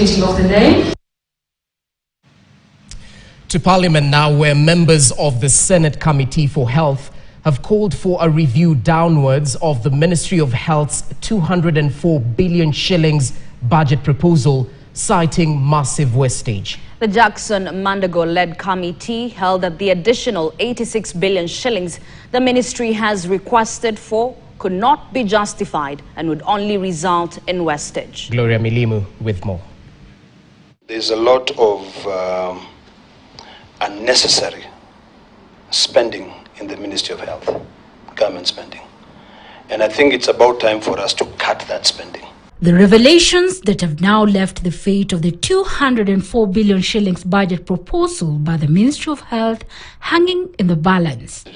meeting of the day. To Parliament now, where members of the Senate Committee for Health have called for a review downwards of the Ministry of Health's 204 billion shillings budget proposal, citing massive wastage. The Jackson Mandago-led committee held that the additional 86 billion shillings the ministry has requested for could not be justified and would only result in wastage. Gloria Milimu with more. There's a lot of unnecessary spending in the Ministry of Health, government spending. And I think it's about time for us to cut that spending. The revelations that have now left the fate of the 204 billion shillings budget proposal by the Ministry of Health hanging in the balance.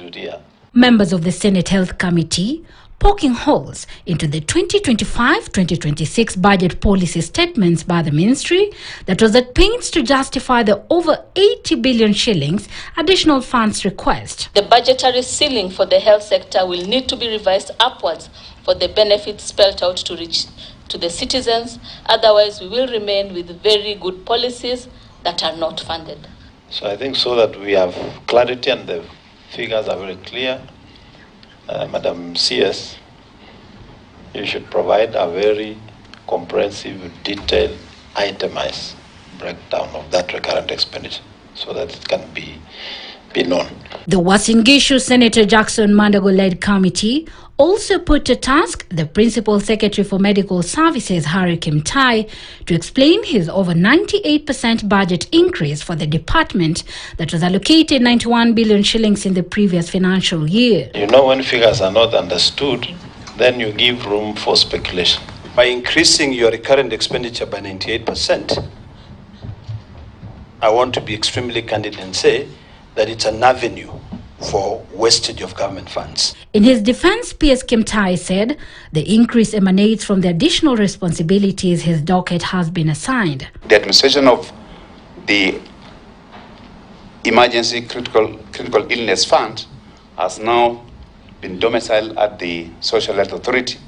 Members of the Senate Health Committee poking holes into the 2025-2026 budget policy statements by the ministry that was at pains to justify the over 80 billion shillings additional funds request. The budgetary ceiling for the health sector will need to be revised upwards for the benefits spelled out to reach to the citizens. Otherwise, we will remain with very good policies that are not funded. So I think so that we have clarity and the figures are very clear. Madam CS, you should provide a very comprehensive, detailed, itemized breakdown of that recurrent expenditure so that it can be known. The Wasingishu Senator Jackson Mandago-led committee also put to task the Principal Secretary for Medical Services, Harry Kimtai, to explain his over 98% budget increase for the department that was allocated 91 billion shillings in the previous financial year. You know, when figures are not understood, then you give room for speculation. By increasing your recurrent expenditure by 98%, I want to be extremely candid and say that it's an avenue for wastage of government funds. In his defense, PS Kimtai said the increase emanates from the additional responsibilities his docket has been assigned. The administration of the Emergency Critical Illness Fund has now been domiciled at the Social Health Authority.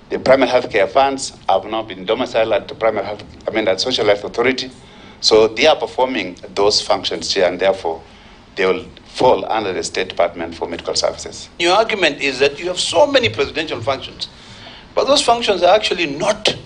The primary health care funds have now been domiciled at the Social Health Authority. So they are performing those functions here, and therefore they will fall under the State Department for Medical Services. Your argument is that you have so many presidential functions, but those functions are actually not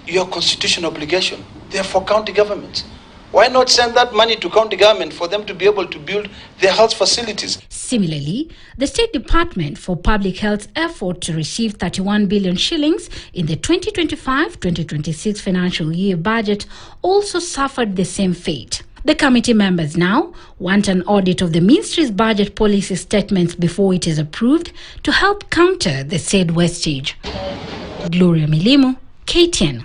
your constitutional obligation. They are for county governments. Why not send that money to county government for them to be able to build their health facilities? Similarly, the State Department for Public Health's effort to receive 31 billion shillings in the 2025-2026 financial year budget also suffered the same fate. The committee members now want an audit of the ministry's budget policy statements before it is approved to help counter the said wastage. Gloria Milimu, KTN.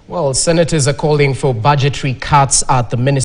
Well, senators are calling for budgetary cuts at the ministry.